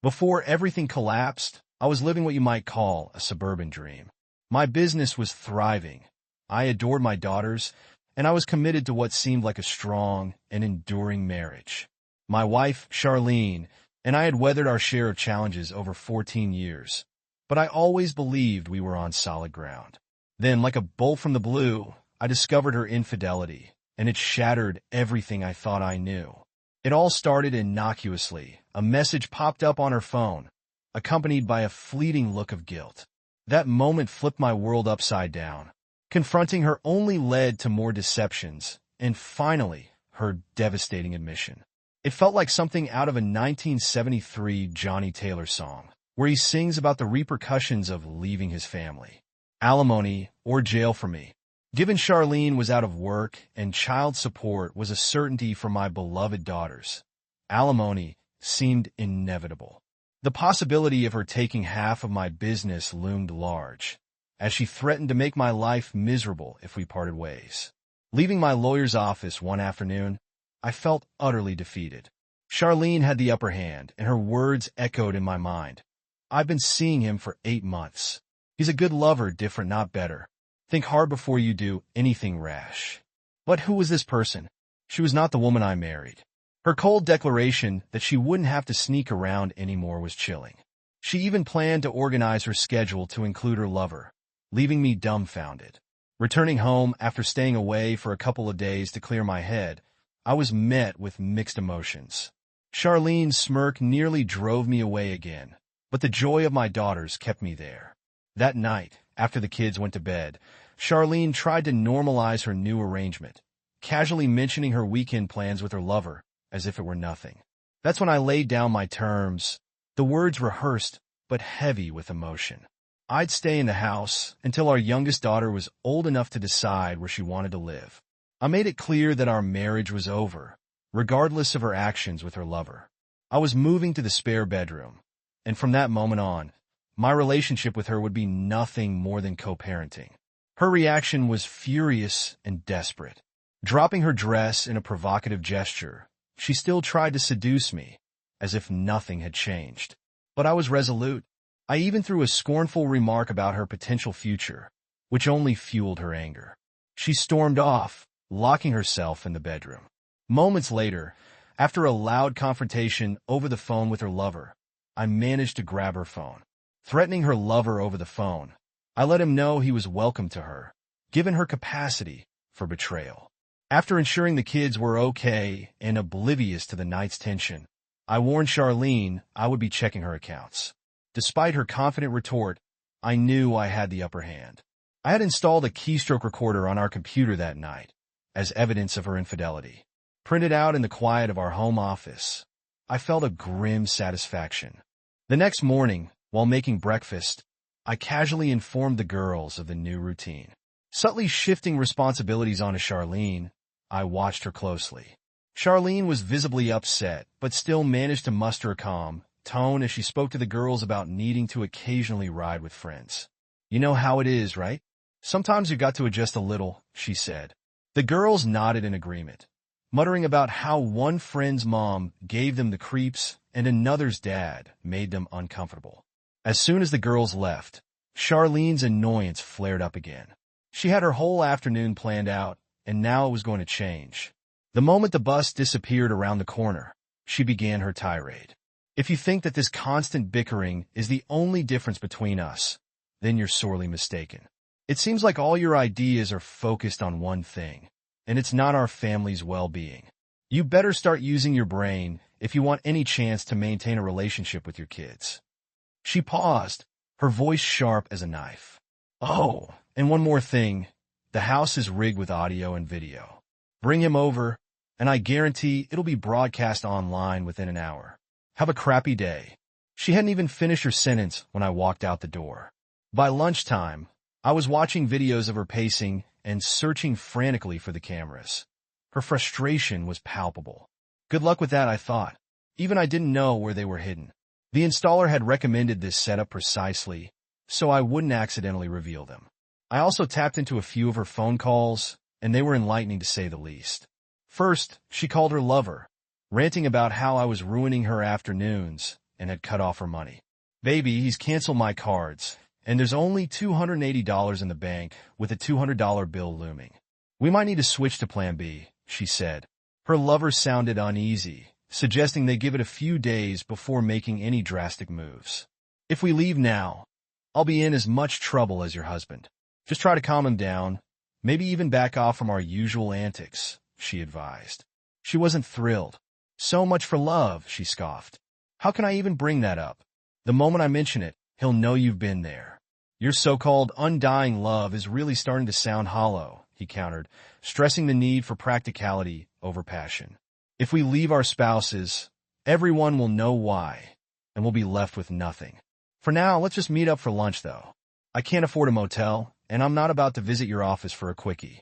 Before everything collapsed, I was living what you might call a suburban dream. My business was thriving. I adored my daughters, and I was committed to what seemed like a strong and enduring marriage. My wife, Charlene, and I had weathered our share of challenges over 14 years, but I always believed we were on solid ground. Then, like a bolt from the blue, I discovered her infidelity, and it shattered everything I thought I knew. It all started innocuously. A message popped up on her phone, accompanied by a fleeting look of guilt. That moment flipped my world upside down. Confronting her only led to more deceptions, and finally, her devastating admission. It felt like something out of a 1973 Johnny Taylor song, where he sings about the repercussions of leaving his family. Alimony or jail for me. Given Charlene was out of work and child support was a certainty for my beloved daughters, alimony seemed inevitable. The possibility of her taking half of my business loomed large, as she threatened to make my life miserable if we parted ways. Leaving my lawyer's office one afternoon, I felt utterly defeated. Charlene had the upper hand, and her words echoed in my mind. I've been seeing him for 8 months. He's a good lover, different, not better. Think hard before you do anything rash. But who was this person? She was not the woman I married. Her cold declaration that she wouldn't have to sneak around anymore was chilling. She even planned to organize her schedule to include her lover, leaving me dumbfounded. Returning home after staying away for a couple of days to clear my head, I was met with mixed emotions. Charlene's smirk nearly drove me away again, but the joy of my daughters kept me there. That night, after the kids went to bed, Charlene tried to normalize her new arrangement, casually mentioning her weekend plans with her lover, as if it were nothing. That's when I laid down my terms, the words rehearsed, but heavy with emotion. I'd stay in the house until our youngest daughter was old enough to decide where she wanted to live. I made it clear that our marriage was over, regardless of her actions with her lover. I was moving to the spare bedroom, and from that moment on, my relationship with her would be nothing more than co-parenting. Her reaction was furious and desperate. Dropping her dress in a provocative gesture, she still tried to seduce me, as if nothing had changed. But I was resolute. I even threw a scornful remark about her potential future, which only fueled her anger. She stormed off, locking herself in the bedroom. Moments later, after a loud confrontation over the phone with her lover, I managed to grab her phone. Threatening her lover over the phone, I let him know he was welcome to her, given her capacity for betrayal. After ensuring the kids were okay and oblivious to the night's tension, I warned Charlene I would be checking her accounts. Despite her confident retort, I knew I had the upper hand. I had installed a keystroke recorder on our computer that night, as evidence of her infidelity. Printed out in the quiet of our home office, I felt a grim satisfaction. The next morning, while making breakfast, I casually informed the girls of the new routine. Subtly shifting responsibilities onto Charlene, I watched her closely. Charlene was visibly upset, but still managed to muster a calm tone as she spoke to the girls about needing to occasionally ride with friends. You know how it is, right? Sometimes you got to adjust a little, she said. The girls nodded in agreement, muttering about how one friend's mom gave them the creeps and another's dad made them uncomfortable. As soon as the girls left, Charlene's annoyance flared up again. She had her whole afternoon planned out, and now it was going to change. The moment the bus disappeared around the corner, she began her tirade. If you think that this constant bickering is the only difference between us, then you're sorely mistaken. It seems like all your ideas are focused on one thing, and it's not our family's well-being. You better start using your brain if you want any chance to maintain a relationship with your kids. She paused, her voice sharp as a knife. Oh, and one more thing. The house is rigged with audio and video. Bring him over, and I guarantee it'll be broadcast online within an hour. Have a crappy day. She hadn't even finished her sentence when I walked out the door. By lunchtime, I was watching videos of her pacing and searching frantically for the cameras. Her frustration was palpable. Good luck with that, I thought. Even I didn't know where they were hidden. The installer had recommended this setup precisely, so I wouldn't accidentally reveal them. I also tapped into a few of her phone calls, and they were enlightening to say the least. First, she called her lover, ranting about how I was ruining her afternoons and had cut off her money. Baby, he's canceled my cards, and there's only $280 in the bank with a $200 bill looming. We might need to switch to plan B, she said. Her lover sounded uneasy, suggesting they give it a few days before making any drastic moves. If we leave now, I'll be in as much trouble as your husband. Just try to calm him down, maybe even back off from our usual antics, she advised. She wasn't thrilled. So much for love, she scoffed. How can I even bring that up? The moment I mention it, he'll know you've been there. Your so-called undying love is really starting to sound hollow, he countered, stressing the need for practicality over passion. If we leave our spouses, everyone will know why, and we'll be left with nothing. For now, let's just meet up for lunch, though. I can't afford a motel, and I'm not about to visit your office for a quickie.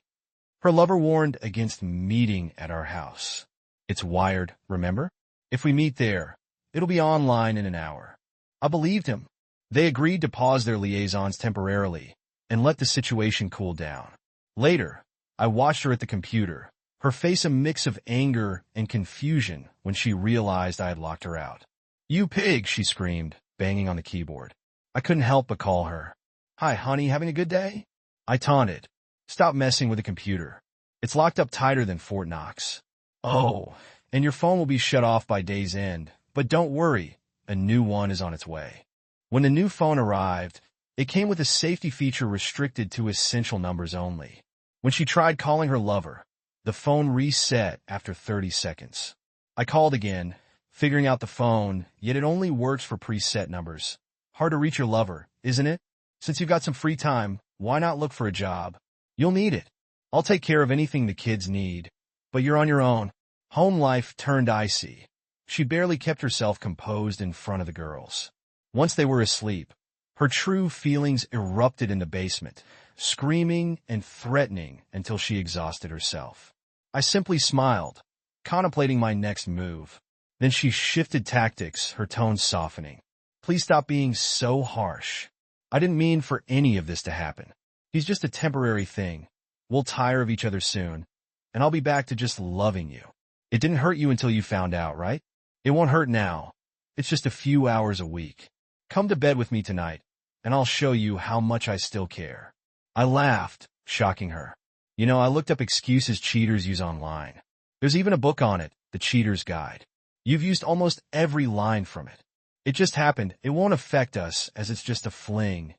Her lover warned against meeting at our house. It's wired, remember? If we meet there, it'll be online in an hour. I believed him. They agreed to pause their liaisons temporarily and let the situation cool down. Later, I watched her at the computer, her face a mix of anger and confusion when she realized I had locked her out. You pig, she screamed, banging on the keyboard. I couldn't help but call her. Hi, honey, having a good day? I taunted. Stop messing with the computer. It's locked up tighter than Fort Knox. Oh, and your phone will be shut off by day's end. But don't worry, a new one is on its way. When the new phone arrived, it came with a safety feature restricted to essential numbers only. When she tried calling her lover, the phone reset after 30 seconds. I called again, figuring out the phone, yet it only works for preset numbers. Hard to reach your lover, isn't it? Since you've got some free time, why not look for a job? You'll need it. I'll take care of anything the kids need. But you're on your own. Home life turned icy. She barely kept herself composed in front of the girls. Once they were asleep, her true feelings erupted in the basement, screaming and threatening until she exhausted herself. I simply smiled, contemplating my next move. Then she shifted tactics, her tone softening. Please stop being so harsh. I didn't mean for any of this to happen. He's just a temporary thing. We'll tire of each other soon, and I'll be back to just loving you. It didn't hurt you until you found out, right? It won't hurt now. It's just a few hours a week. Come to bed with me tonight, and I'll show you how much I still care. I laughed, shocking her. You know, I looked up excuses cheaters use online. There's even a book on it, The Cheater's Guide. You've used almost every line from it. It just happened. It won't affect us, as it's just a fling.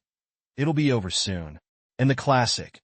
It'll be over soon. And the classic,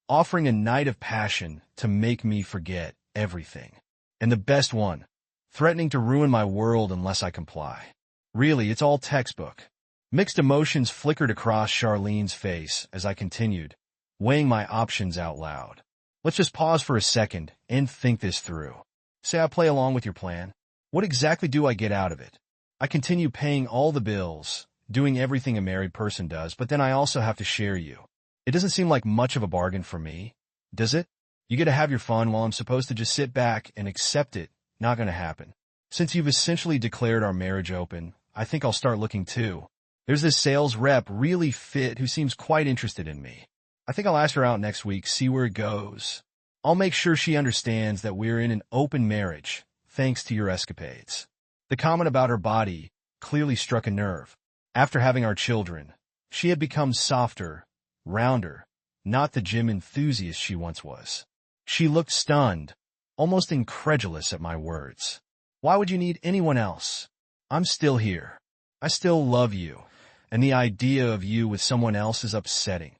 offering a night of passion to make me forget everything. And the best one, threatening to ruin my world unless I comply. Really, it's all textbook. Mixed emotions flickered across Charlene's face as I continued, weighing my options out loud. Let's just pause for a second and think this through. Say I play along with your plan. What exactly do I get out of it? I continue paying all the bills, doing everything a married person does, but then I also have to share you. It doesn't seem like much of a bargain for me, does it? You get to have your fun while I'm supposed to just sit back and accept it. Not going to happen. Since you've essentially declared our marriage open, I think I'll start looking too. There's this sales rep, really fit, who seems quite interested in me. I think I'll ask her out next week, see where it goes. I'll make sure she understands that we're in an open marriage, thanks to your escapades. The comment about her body clearly struck a nerve. After having our children, she had become softer, rounder, not the gym enthusiast she once was. She looked stunned, almost incredulous at my words. Why would you need anyone else? I'm still here. I still love you, and the idea of you with someone else is upsetting.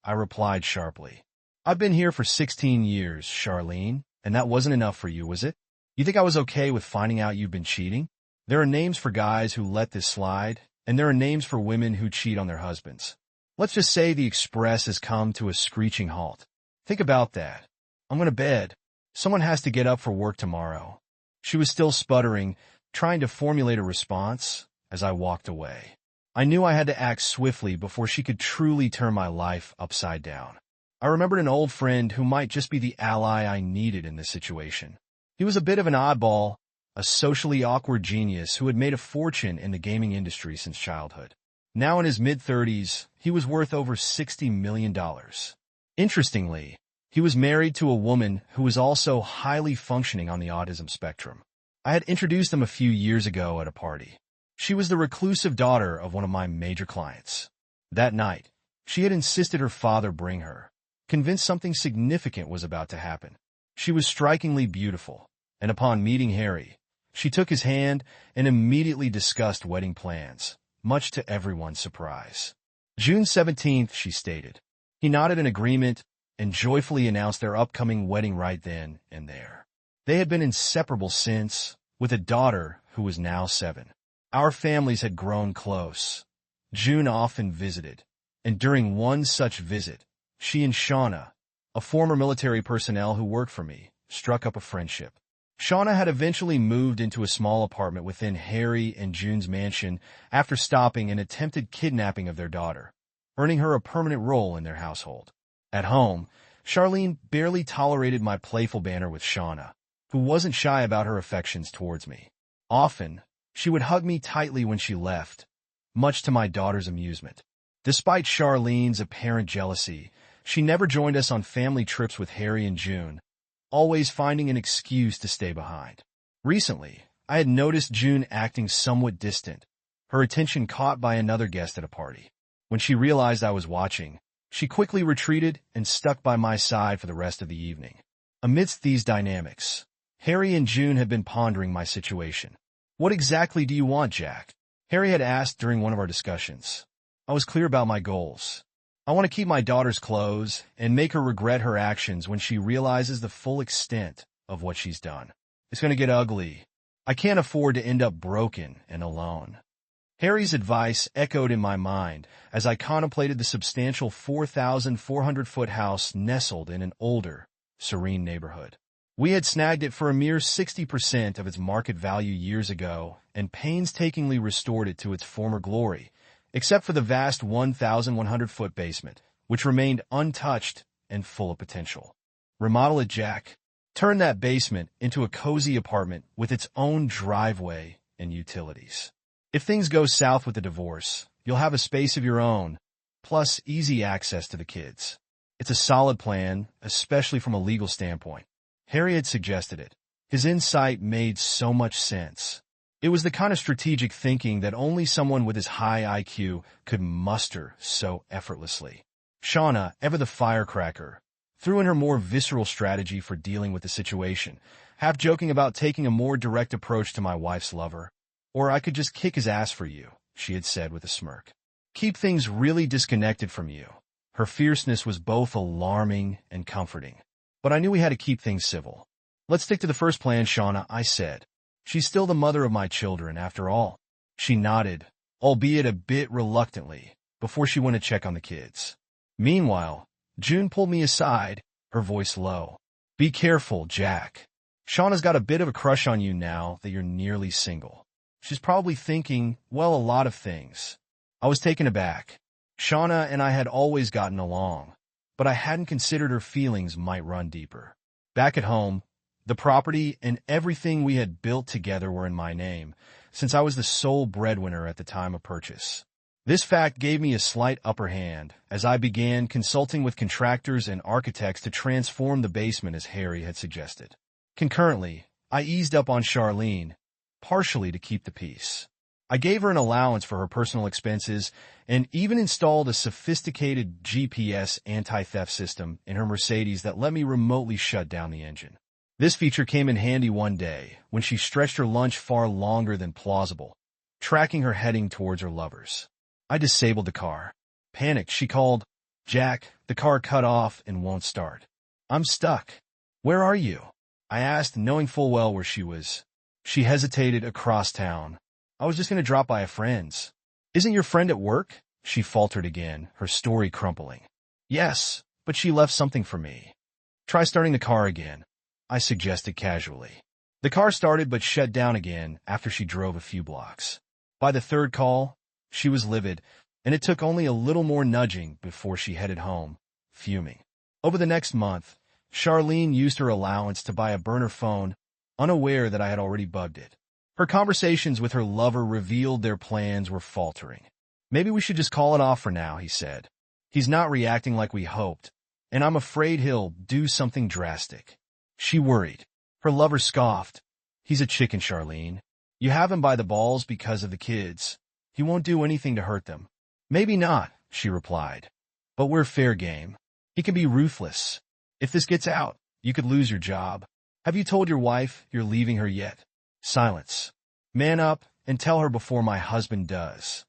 I replied sharply. I've been here for 16 years, Charlene, and that wasn't enough for you, was it? You think I was okay with finding out you've been cheating? There are names for guys who let this slide, and there are names for women who cheat on their husbands. Let's just say the express has come to a screeching halt. Think about that. I'm going to bed. Someone has to get up for work tomorrow. She was still sputtering, trying to formulate a response as I walked away. I knew I had to act swiftly before she could truly turn my life upside down. I remembered an old friend who might just be the ally I needed in this situation. He was a bit of an oddball, a socially awkward genius who had made a fortune in the gaming industry since childhood. Now in his mid-30s, he was worth over $60 million. Interestingly, he was married to a woman who was also highly functioning on the autism spectrum. I had introduced them a few years ago at a party. She was the reclusive daughter of one of my major clients. That night, she had insisted her father bring her, convinced something significant was about to happen. She was strikingly beautiful, and upon meeting Harry, she took his hand and immediately discussed wedding plans, much to everyone's surprise. June 17th, she stated. He nodded in agreement and joyfully announced their upcoming wedding right then and there. They had been inseparable since, with a daughter who was now 7. Our families had grown close. June often visited, and during one such visit, she and Shauna, a former military personnel who worked for me, struck up a friendship. Shauna had eventually moved into a small apartment within Harry and June's mansion after stopping an attempted kidnapping of their daughter, earning her a permanent role in their household. At home, Charlene barely tolerated my playful banter with Shauna, who wasn't shy about her affections towards me. Often, she would hug me tightly when she left, much to my daughter's amusement. Despite Charlene's apparent jealousy, she never joined us on family trips with Harry and June, always finding an excuse to stay behind. Recently, I had noticed June acting somewhat distant, her attention caught by another guest at a party. When she realized I was watching, she quickly retreated and stuck by my side for the rest of the evening. Amidst these dynamics, Harry and June had been pondering my situation. "What exactly do you want, Jack?" Harry had asked during one of our discussions. I was clear about my goals. I want to keep my daughter's clothes and make her regret her actions when she realizes the full extent of what she's done. It's going to get ugly. I can't afford to end up broken and alone. Harry's advice echoed in my mind as I contemplated the substantial 4,400-foot house nestled in an older, serene neighborhood. We had snagged it for a mere 60% of its market value years ago and painstakingly restored it to its former glory, except for the vast 1,100-foot basement, which remained untouched and full of potential. Remodel it, Jack. Turn that basement into a cozy apartment with its own driveway and utilities. If things go south with the divorce, you'll have a space of your own, plus easy access to the kids. It's a solid plan, especially from a legal standpoint. Harry had suggested it. His insight made so much sense. It was the kind of strategic thinking that only someone with his high IQ could muster so effortlessly. Shauna, ever the firecracker, threw in her more visceral strategy for dealing with the situation, half joking about taking a more direct approach to my wife's lover. "Or I could just kick his ass for you," she had said with a smirk. "Keep things really disconnected from you." Her fierceness was both alarming and comforting. But I knew we had to keep things civil. "Let's stick to the first plan, Shauna," I said. "She's still the mother of my children, after all." She nodded, albeit a bit reluctantly, before she went to check on the kids. Meanwhile, June pulled me aside, her voice low. "Be careful, Jack. Shauna's got a bit of a crush on you now that you're nearly single. She's probably thinking, well, a lot of things." I was taken aback. Shauna and I had always gotten along, but I hadn't considered her feelings might run deeper. Back at home, the property and everything we had built together were in my name, since I was the sole breadwinner at the time of purchase. This fact gave me a slight upper hand as I began consulting with contractors and architects to transform the basement as Harry had suggested. Concurrently, I eased up on Charlene, partially to keep the peace. I gave her an allowance for her personal expenses and even installed a sophisticated GPS anti-theft system in her Mercedes that let me remotely shut down the engine. This feature came in handy one day when she stretched her lunch far longer than plausible, tracking her heading towards her lovers. I disabled the car. Panicked, she called, "Jack, the car cut off and won't start. I'm stuck." "Where are you?" I asked, knowing full well where she was. She hesitated. "Across town. I was just going to drop by a friend's." "Isn't your friend at work?" She faltered again, her story crumpling. "Yes, but she left something for me." "Try starting the car again," I suggested casually. The car started but shut down again after she drove a few blocks. By the third call, she was livid, and it took only a little more nudging before she headed home, fuming. Over the next month, Charlene used her allowance to buy a burner phone, unaware that I had already bugged it. Her conversations with her lover revealed their plans were faltering. "Maybe we should just call it off for now," he said. "He's not reacting like we hoped, and I'm afraid he'll do something drastic." She worried. Her lover scoffed. "He's a chicken, Charlene. You have him by the balls because of the kids. He won't do anything to hurt them. Maybe not, she replied. But we're fair game. He can be ruthless. If this gets out, you could lose your job. Have you told your wife you're leaving her yet? Silence. Man up and tell her before my husband does.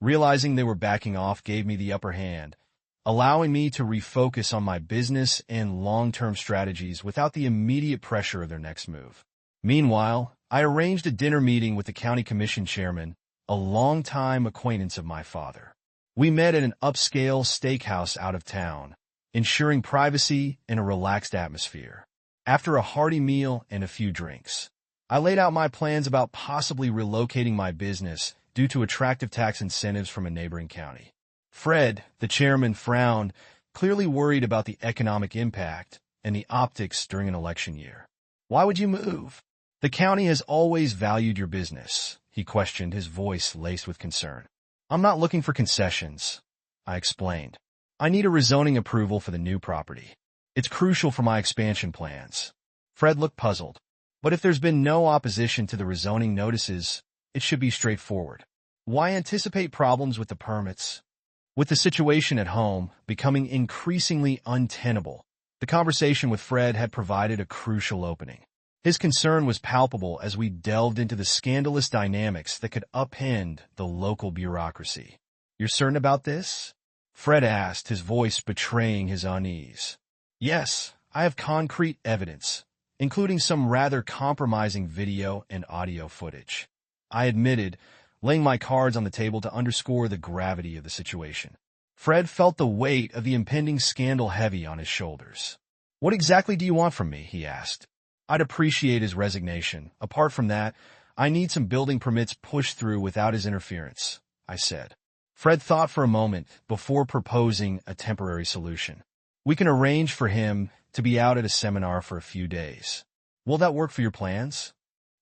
Realizing they were backing off gave me the upper hand, allowing me to refocus on my business and long-term strategies without the immediate pressure of their next move. Meanwhile, I arranged a dinner meeting with the county commission chairman, a longtime acquaintance of my father. We met at an upscale steakhouse out of town, ensuring privacy and a relaxed atmosphere. After a hearty meal and a few drinks, I laid out my plans about possibly relocating my business due to attractive tax incentives from a neighboring county. Fred, the chairman, frowned, clearly worried about the economic impact and the optics during an election year. Why would you move? The county has always valued your business, he questioned, his voice laced with concern. I'm not looking for concessions, I explained. I need a rezoning approval for the new property. It's crucial for my expansion plans. Fred looked puzzled. But if there's been no opposition to the rezoning notices, it should be straightforward. Why anticipate problems with the permits? With the situation at home becoming increasingly untenable, the conversation with Fred had provided a crucial opening. His concern was palpable as we delved into the scandalous dynamics that could upend the local bureaucracy. You're certain about this? Fred asked, his voice betraying his unease. Yes, I have concrete evidence, including some rather compromising video and audio footage. I admitted, laying my cards on the table to underscore the gravity of the situation. Fred felt the weight of the impending scandal heavy on his shoulders. What exactly do you want from me? He asked. I'd appreciate his resignation. Apart from that, I need some building permits pushed through without his interference, I said. Fred thought for a moment before proposing a temporary solution. We can arrange for him to be out at a seminar for a few days. Will that work for your plans?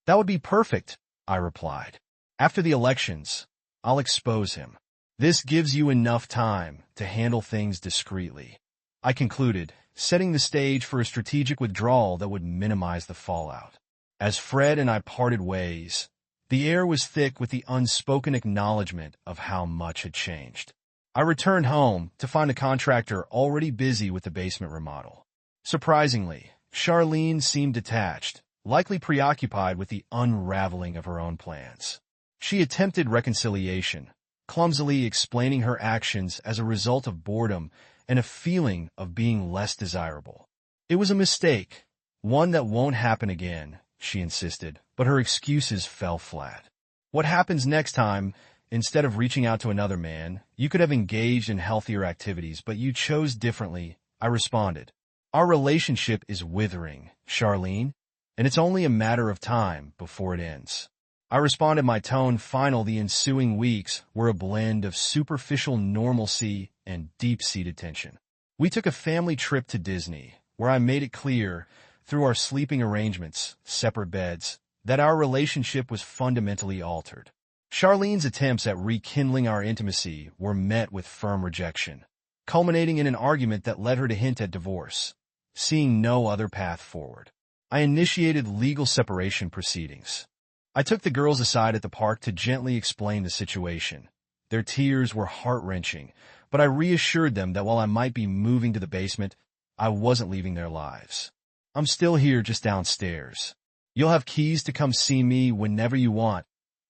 That would be perfect, I replied. After the elections, I'll expose him. This gives you enough time to handle things discreetly, I concluded, setting the stage for a strategic withdrawal that would minimize the fallout. As Fred and I parted ways, the air was thick with the unspoken acknowledgement of how much had changed. I returned home to find the contractor already busy with the basement remodel. Surprisingly, Charlene seemed detached, likely preoccupied with the unraveling of her own plans. She attempted reconciliation, clumsily explaining her actions as a result of boredom and a feeling of being less desirable. It was a mistake, one that won't happen again, she insisted, but her excuses fell flat. What happens next time? Instead of reaching out to another man, you could have engaged in healthier activities, but you chose differently, I responded. Our relationship is withering, Charlene, and it's only a matter of time before it ends. I responded, my tone final. The ensuing weeks were a blend of superficial normalcy and deep-seated tension. We took a family trip to Disney, where I made it clear, through our sleeping arrangements, separate beds, that our relationship was fundamentally altered. Charlene's attempts at rekindling our intimacy were met with firm rejection, culminating in an argument that led her to hint at divorce. Seeing no other path forward, I initiated legal separation proceedings. I took the girls aside at the park to gently explain the situation. Their tears were heart-wrenching, but I reassured them that while I might be moving to the basement, I wasn't leaving their lives. I'm still here just downstairs. You'll have keys to come see me whenever you want,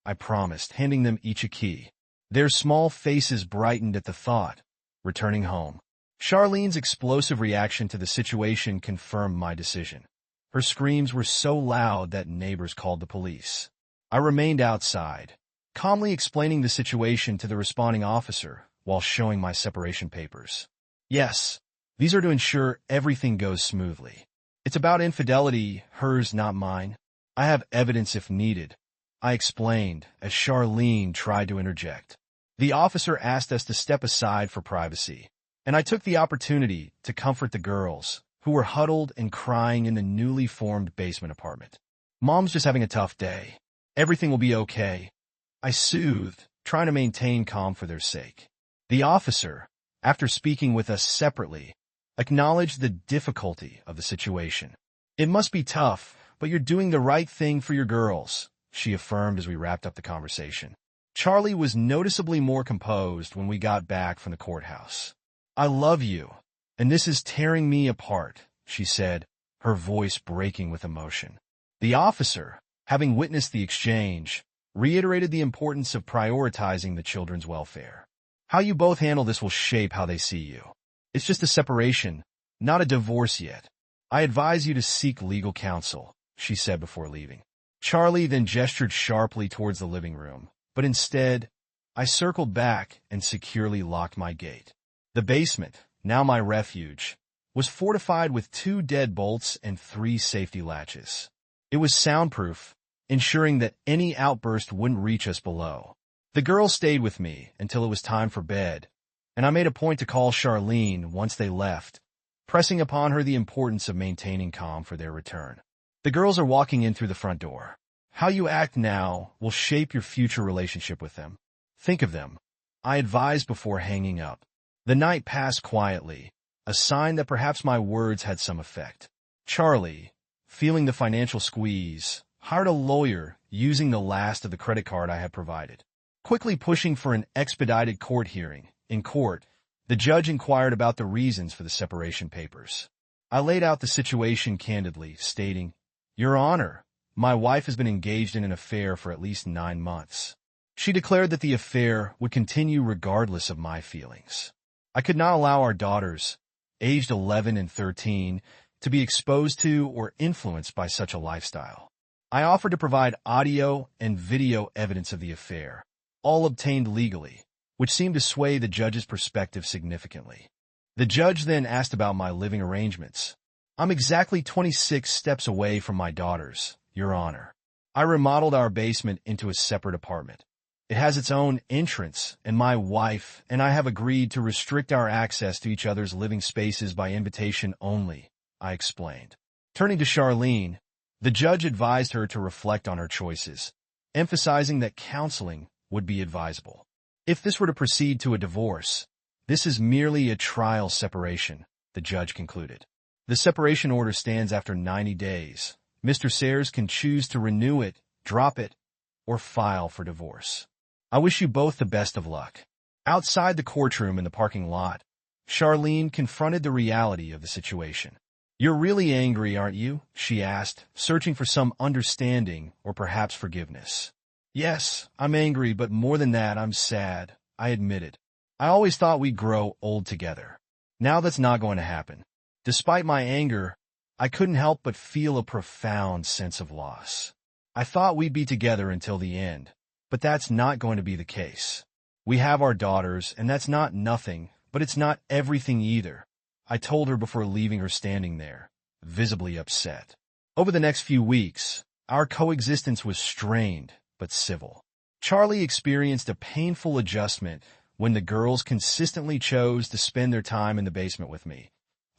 I promised, handing them each a key. Their small faces brightened at the thought, returning home. Charlene's explosive reaction to the situation confirmed my decision. Her screams were so loud that neighbors called the police. I remained outside, calmly explaining the situation to the responding officer while showing my separation papers. Yes, these are to ensure everything goes smoothly. It's about infidelity, hers, not mine. I have evidence if needed, I explained as Charlene tried to interject. The officer asked us to step aside for privacy, and I took the opportunity to comfort the girls, who were huddled and crying in the newly formed basement apartment. Mom's just having a tough day. Everything will be okay, I soothed, trying to maintain calm for their sake. The officer, after speaking with us separately, acknowledged the difficulty of the situation. It must be tough, but you're doing the right thing for your girls, she affirmed as we wrapped up the conversation. Charlie was noticeably more composed when we got back from the courthouse. I love you, and this is tearing me apart, she said, her voice breaking with emotion. The officer, having witnessed the exchange, reiterated the importance of prioritizing the children's welfare. How you both handle this will shape how they see you. It's just a separation, not a divorce yet. I advise you to seek legal counsel, she said before leaving. Charlie then gestured sharply towards the living room, but instead, I circled back and securely locked my gate. The basement, now my refuge, was fortified with 2 deadbolts and 3 safety latches. It was soundproof, ensuring that any outburst wouldn't reach us below. The girls stayed with me until it was time for bed, and I made a point to call Charlene once they left, pressing upon her the importance of maintaining calm for their return. The girls are walking in through the front door. How you act now will shape your future relationship with them. Think of them, I advised before hanging up. The night passed quietly, a sign that perhaps my words had some effect. Charlie, feeling the financial squeeze, hired a lawyer using the last of the credit card I had provided. Quickly pushing for an expedited court hearing, in court, the judge inquired about the reasons for the separation papers. I laid out the situation candidly, stating, Your Honor, my wife has been engaged in an affair for at least 9 months. She declared that the affair would continue regardless of my feelings. I could not allow our daughters, aged 11 and 13, to be exposed to or influenced by such a lifestyle. I offered to provide audio and video evidence of the affair, all obtained legally, which seemed to sway the judge's perspective significantly. The judge then asked about my living arrangements. I'm exactly 26 steps away from my daughters, Your Honor. I remodeled our basement into a separate apartment. It has its own entrance, and my wife and I have agreed to restrict our access to each other's living spaces by invitation only, I explained. Turning to Charlene, the judge advised her to reflect on her choices, emphasizing that counseling would be advisable. If this were to proceed to a divorce, this is merely a trial separation, the judge concluded. The separation order stands after 90 days. Mr. Sayers can choose to renew it, drop it, or file for divorce. I wish you both the best of luck. Outside the courtroom in the parking lot, Charlene confronted the reality of the situation. You're really angry, aren't you? She asked, searching for some understanding or perhaps forgiveness. Yes, I'm angry, but more than that, I'm sad, I admitted. I always thought we'd grow old together. Now that's not going to happen. Despite my anger, I couldn't help but feel a profound sense of loss. I thought we'd be together until the end, but that's not going to be the case. We have our daughters, and that's not nothing, but it's not everything either, I told her before leaving her standing there, visibly upset. Over the next few weeks, our coexistence was strained, but civil. Charlie experienced a painful adjustment when the girls consistently chose to spend their time in the basement with me,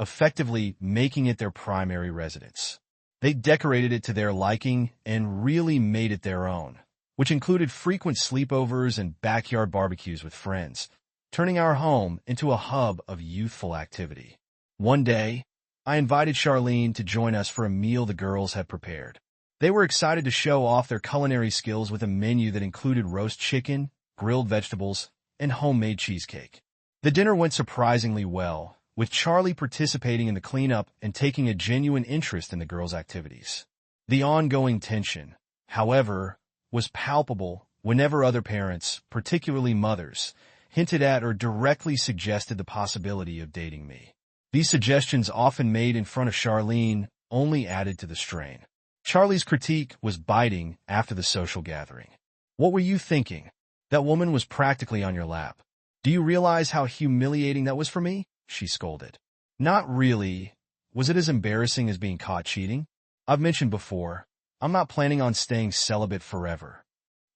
effectively making it their primary residence. They decorated it to their liking and really made it their own, which included frequent sleepovers and backyard barbecues with friends, turning our home into a hub of youthful activity. One day, I invited Charlene to join us for a meal the girls had prepared. They were excited to show off their culinary skills with a menu that included roast chicken, grilled vegetables, and homemade cheesecake. The dinner went surprisingly well, with Charlie participating in the cleanup and taking a genuine interest in the girls' activities. The ongoing tension, however, was palpable whenever other parents, particularly mothers, hinted at or directly suggested the possibility of dating me. These suggestions, often made in front of Charlene, only added to the strain. Charlie's critique was biting after the social gathering. What were you thinking? That woman was practically on your lap. Do you realize how humiliating that was for me? She scolded. Not really. Was it as embarrassing as being caught cheating? I've mentioned before, I'm not planning on staying celibate forever.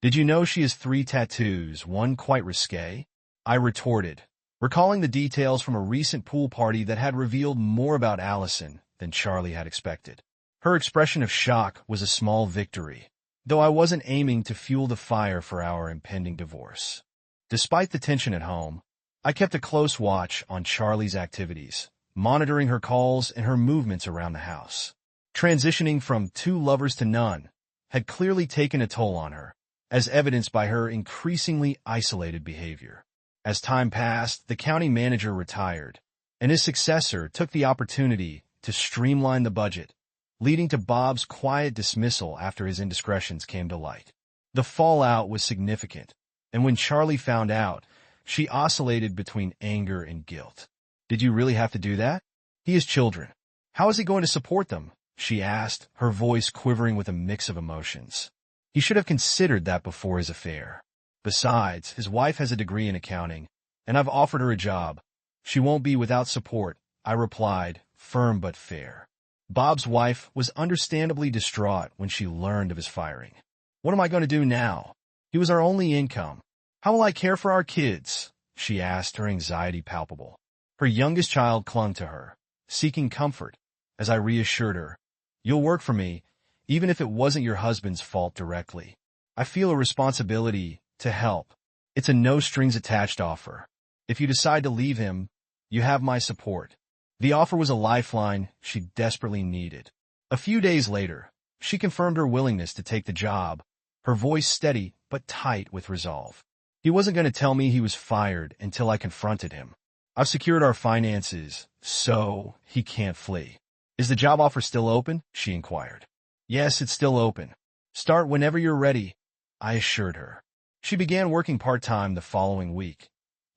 Did you know she has 3 tattoos, one quite risque? I retorted, recalling the details from a recent pool party that had revealed more about Allison than Charlie had expected. Her expression of shock was a small victory, though I wasn't aiming to fuel the fire for our impending divorce. Despite the tension at home, I kept a close watch on Charlie's activities, monitoring her calls and her movements around the house. Transitioning from 2 lovers to none had clearly taken a toll on her, as evidenced by her increasingly isolated behavior. As time passed, the county manager retired, and his successor took the opportunity to streamline the budget, leading to Bob's quiet dismissal after his indiscretions came to light. The fallout was significant, and when Charlie found out, she oscillated between anger and guilt. "Did you really have to do that? He has children. How is he going to support them?" she asked, her voice quivering with a mix of emotions. "He should have considered that before his affair. Besides, his wife has a degree in accounting, and I've offered her a job. She won't be without support," I replied, firm but fair. Bob's wife was understandably distraught when she learned of his firing. "What am I going to do now? He was our only income. How will I care for our kids?" she asked, her anxiety palpable. Her youngest child clung to her, seeking comfort, as I reassured her, "You'll work for me, even if it wasn't your husband's fault directly. I feel a responsibility to help. It's a no-strings-attached offer. If you decide to leave him, you have my support." The offer was a lifeline she desperately needed. A few days later, she confirmed her willingness to take the job, her voice steady but tight with resolve. "He wasn't going to tell me he was fired until I confronted him. I've secured our finances, so he can't flee." "Is the job offer still open?" she inquired. "Yes, it's still open. Start whenever you're ready," I assured her. She began working part-time the following week,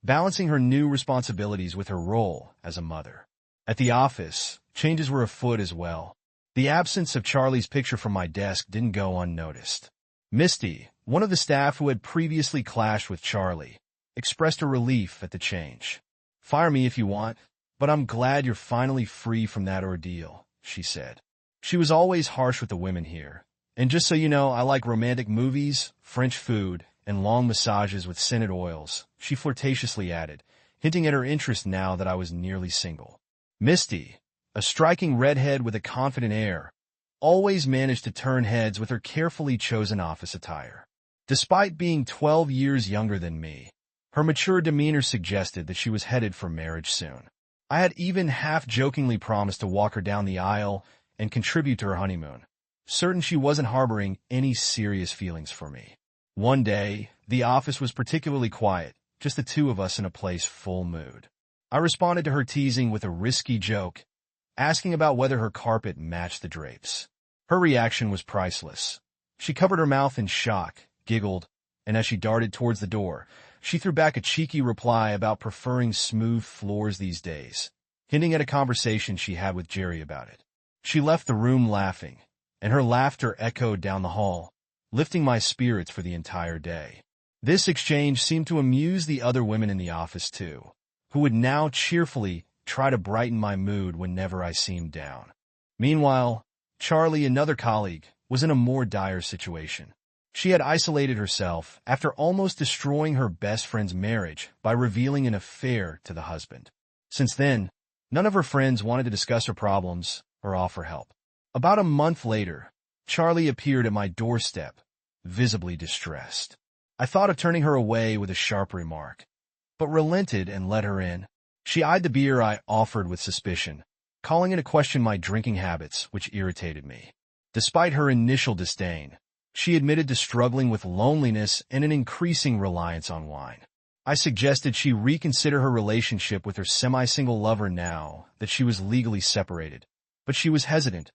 balancing her new responsibilities with her role as a mother. At the office, changes were afoot as well. The absence of Charlie's picture from my desk didn't go unnoticed. Misty, one of the staff who had previously clashed with Charlie, expressed her relief at the change. "Fire me if you want, but I'm glad you're finally free from that ordeal," she said. She was always harsh with the women here. "And just so you know, I like romantic movies, French food, and long massages with scented oils," she flirtatiously added, hinting at her interest now that I was nearly single. Misty, a striking redhead with a confident air, always managed to turn heads with her carefully chosen office attire. Despite being 12 years younger than me, her mature demeanor suggested that she was headed for marriage soon. I had even half-jokingly promised to walk her down the aisle and contribute to her honeymoon, certain she wasn't harboring any serious feelings for me. One day, the office was particularly quiet, just the two of us in a place full mood. I responded to her teasing with a risky joke, asking about whether her carpet matched the drapes. Her reaction was priceless. She covered her mouth in shock, giggled, and as she darted towards the door, she threw back a cheeky reply about preferring smooth floors these days, hinting at a conversation she had with Jerry about it. She left the room laughing, and her laughter echoed down the hall, lifting my spirits for the entire day. This exchange seemed to amuse the other women in the office too, who would now cheerfully try to brighten my mood whenever I seemed down. Meanwhile, Charlie, another colleague, was in a more dire situation. She had isolated herself after almost destroying her best friend's marriage by revealing an affair to the husband. Since then, none of her friends wanted to discuss her problems or offer help. About a month later, Charlie appeared at my doorstep, visibly distressed. I thought of turning her away with a sharp remark, but relented and let her in. She eyed the beer I offered with suspicion, calling into question my drinking habits, which irritated me. Despite her initial disdain, she admitted to struggling with loneliness and an increasing reliance on wine. I suggested she reconsider her relationship with her semi-single lover now that she was legally separated, but she was hesitant,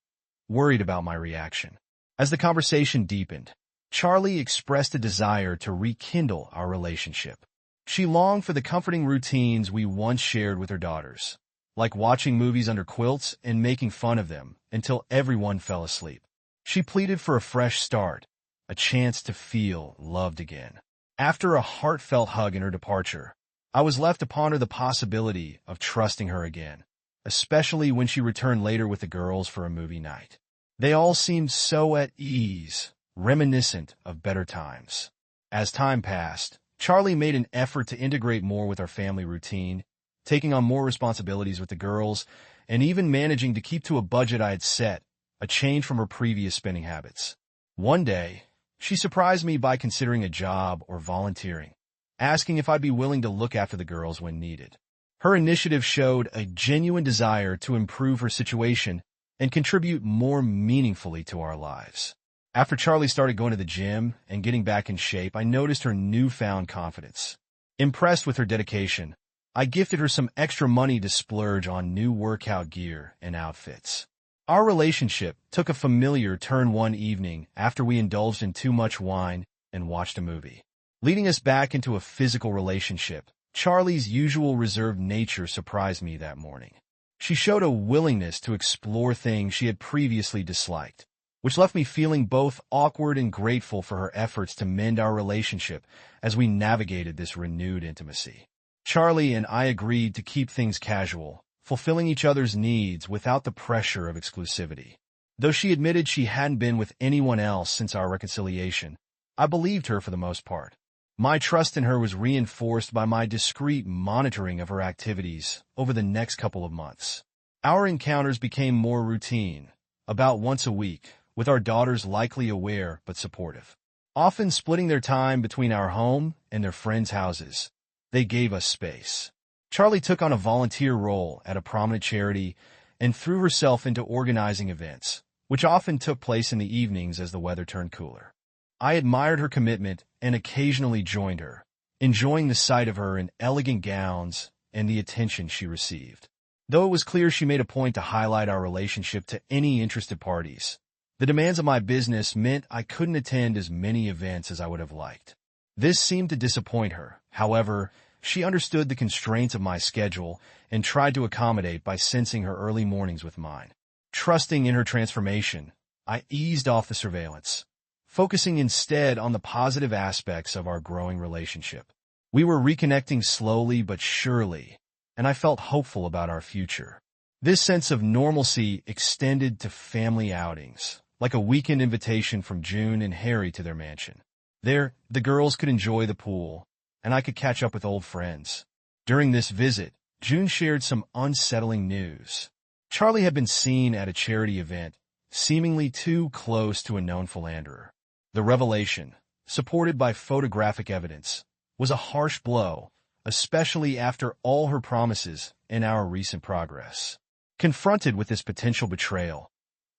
worried about my reaction. As the conversation deepened, Charlie expressed a desire to rekindle our relationship. She longed for the comforting routines we once shared with her daughters, like watching movies under quilts and making fun of them until everyone fell asleep. She pleaded for a fresh start, a chance to feel loved again. After a heartfelt hug in her departure, I was left to ponder the possibility of trusting her again, especially when she returned later with the girls for a movie night. They all seemed so at ease, reminiscent of better times. As time passed, Charlie made an effort to integrate more with our family routine, taking on more responsibilities with the girls, and even managing to keep to a budget I had set, a change from her previous spending habits. One day, she surprised me by considering a job or volunteering, asking if I'd be willing to look after the girls when needed. Her initiative showed a genuine desire to improve her situation and contribute more meaningfully to our lives. After Charlie started going to the gym and getting back in shape, I noticed her newfound confidence. Impressed with her dedication, I gifted her some extra money to splurge on new workout gear and outfits. Our relationship took a familiar turn one evening after we indulged in too much wine and watched a movie. Leading us back into a physical relationship, Charlie's usual reserved nature surprised me that morning. She showed a willingness to explore things she had previously disliked, which left me feeling both awkward and grateful for her efforts to mend our relationship as we navigated this renewed intimacy. Charlie and I agreed to keep things casual, fulfilling each other's needs without the pressure of exclusivity. Though she admitted she hadn't been with anyone else since our reconciliation, I believed her for the most part. My trust in her was reinforced by my discreet monitoring of her activities over the next couple of months. Our encounters became more routine, about once a week, with our daughters likely aware but supportive. Often splitting their time between our home and their friends' houses, they gave us space. Charlie took on a volunteer role at a prominent charity and threw herself into organizing events, which often took place in the evenings as the weather turned cooler. I admired her commitment and occasionally joined her, enjoying the sight of her in elegant gowns and the attention she received. Though it was clear she made a point to highlight our relationship to any interested parties, the demands of my business meant I couldn't attend as many events as I would have liked. This seemed to disappoint her. However, she understood the constraints of my schedule and tried to accommodate by sensing her early mornings with mine. Trusting in her transformation, I eased off the surveillance, focusing instead on the positive aspects of our growing relationship. We were reconnecting slowly but surely, and I felt hopeful about our future. This sense of normalcy extended to family outings, like a weekend invitation from June and Harry to their mansion. There, the girls could enjoy the pool, and I could catch up with old friends. During this visit, June shared some unsettling news. Charlie had been seen at a charity event, seemingly too close to a known philanderer. The revelation, supported by photographic evidence, was a harsh blow, especially after all her promises and our recent progress. Confronted with this potential betrayal,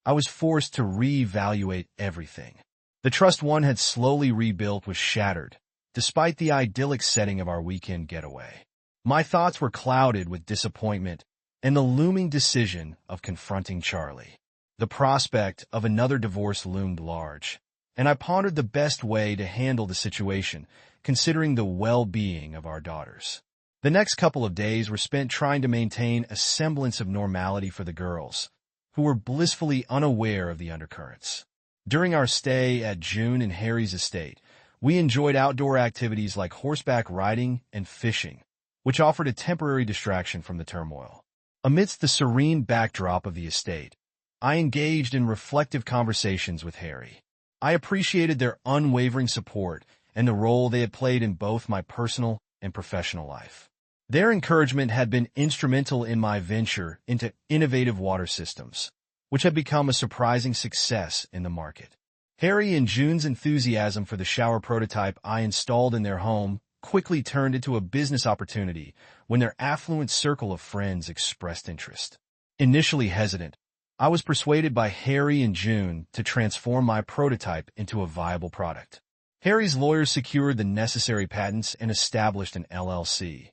I was forced to reevaluate everything. The trust one had slowly rebuilt was shattered, despite the idyllic setting of our weekend getaway. My thoughts were clouded with disappointment and the looming decision of confronting Charlie. The prospect of another divorce loomed large, and I pondered the best way to handle the situation, considering the well-being of our daughters. The next couple of days were spent trying to maintain a semblance of normality for the girls, who were blissfully unaware of the undercurrents. During our stay at June and Harry's estate, we enjoyed outdoor activities like horseback riding and fishing, which offered a temporary distraction from the turmoil. Amidst the serene backdrop of the estate, I engaged in reflective conversations with Harry. I appreciated their unwavering support and the role they had played in both my personal and professional life. Their encouragement had been instrumental in my venture into innovative water systems, which had become a surprising success in the market. Harry and June's enthusiasm for the shower prototype I installed in their home quickly turned into a business opportunity when their affluent circle of friends expressed interest. Initially hesitant, I was persuaded by Harry and June to transform my prototype into a viable product. Harry's lawyers secured the necessary patents and established an LLC,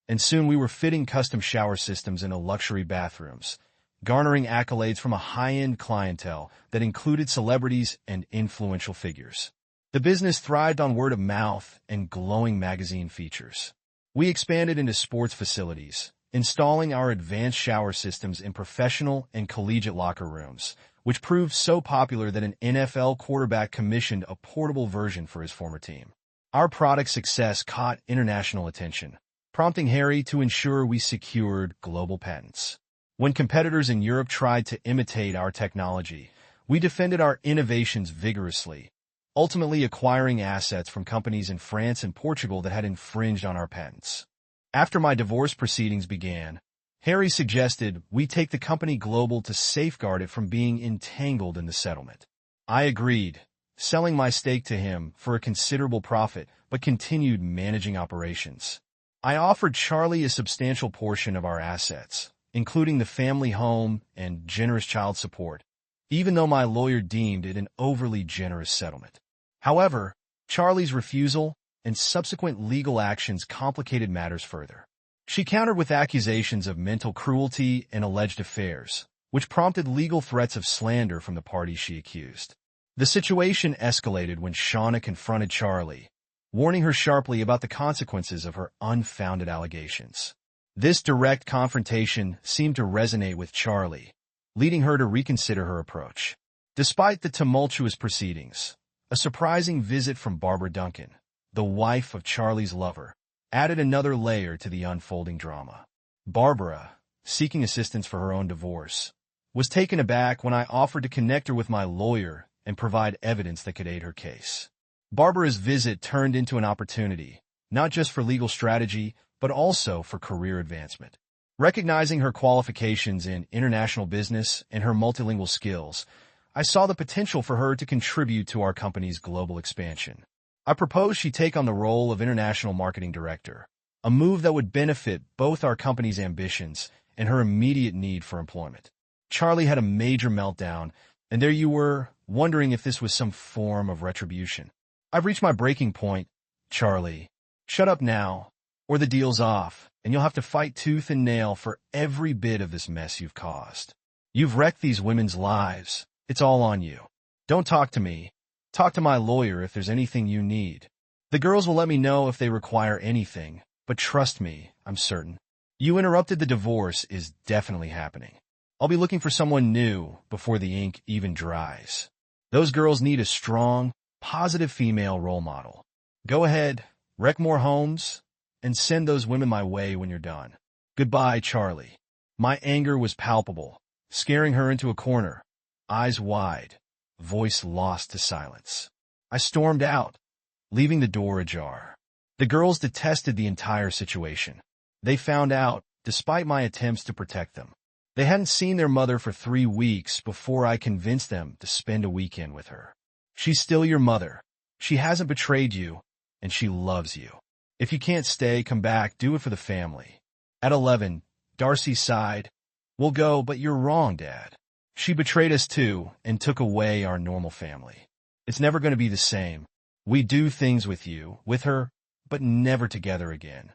and soon we were fitting custom shower systems into luxury bathrooms, garnering accolades from a high-end clientele that included celebrities and influential figures. The business thrived on word of mouth and glowing magazine features. We expanded into sports facilities, installing our advanced shower systems in professional and collegiate locker rooms, which proved so popular that an NFL quarterback commissioned a portable version for his former team. Our product success caught international attention, prompting Harry to ensure we secured global patents. When competitors in Europe tried to imitate our technology, we defended our innovations vigorously, ultimately acquiring assets from companies in France and Portugal that had infringed on our patents. After my divorce proceedings began, Harry suggested we take the company global to safeguard it from being entangled in the settlement. I agreed, selling my stake to him for a considerable profit, but continued managing operations. I offered Charlie a substantial portion of our assets, including the family home and generous child support, even though my lawyer deemed it an overly generous settlement. However, Charlie's refusal and subsequent legal actions complicated matters further. She countered with accusations of mental cruelty and alleged affairs, which prompted legal threats of slander from the parties she accused. The situation escalated when Shauna confronted Charlie, warning her sharply about the consequences of her unfounded allegations. This direct confrontation seemed to resonate with Charlie, leading her to reconsider her approach. Despite the tumultuous proceedings, a surprising visit from Barbara Duncan, the wife of Charlie's lover, added another layer to the unfolding drama. Barbara, seeking assistance for her own divorce, was taken aback when I offered to connect her with my lawyer and provide evidence that could aid her case. Barbara's visit turned into an opportunity, not just for legal strategy, but also for career advancement. Recognizing her qualifications in international business and her multilingual skills, I saw the potential for her to contribute to our company's global expansion. I proposed she take on the role of International Marketing Director, a move that would benefit both our company's ambitions and her immediate need for employment. Charlie had a major meltdown, and there you were, wondering if this was some form of retribution. I've reached my breaking point, Charlie. Shut up now, or the deal's off, and you'll have to fight tooth and nail for every bit of this mess you've caused. You've wrecked these women's lives. It's all on you. Don't talk to me. Talk to my lawyer if there's anything you need. The girls will let me know if they require anything, but trust me, I'm certain. You interrupted the divorce is definitely happening. I'll be looking for someone new before the ink even dries. Those girls need a strong, positive female role model. Go ahead, wreck more homes, and send those women my way when you're done. Goodbye, Charlie. My anger was palpable, scaring her into a corner, eyes wide, voice lost to silence. I stormed out, leaving the door ajar. The girls detested the entire situation. They found out, despite my attempts to protect them. They hadn't seen their mother for 3 weeks before I convinced them to spend a weekend with her. She's still your mother. She hasn't betrayed you, and she loves you. If you can't stay, come back, do it for the family. At 11, Darcy sighed. We'll go, but you're wrong, Dad. She betrayed us too and took away our normal family. It's never going to be the same. We do things with you, with her, but never together again.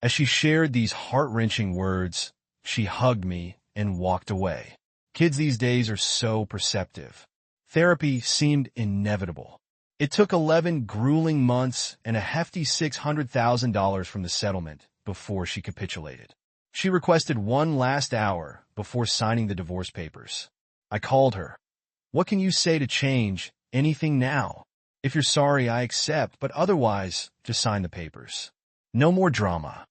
As she shared these heart-wrenching words, she hugged me and walked away. Kids these days are so perceptive. Therapy seemed inevitable. It took 11 grueling months and a hefty $600,000 from the settlement before she capitulated. She requested one last hour before signing the divorce papers. I called her. What can you say to change anything now? If you're sorry, I accept, but otherwise, just sign the papers. No more drama.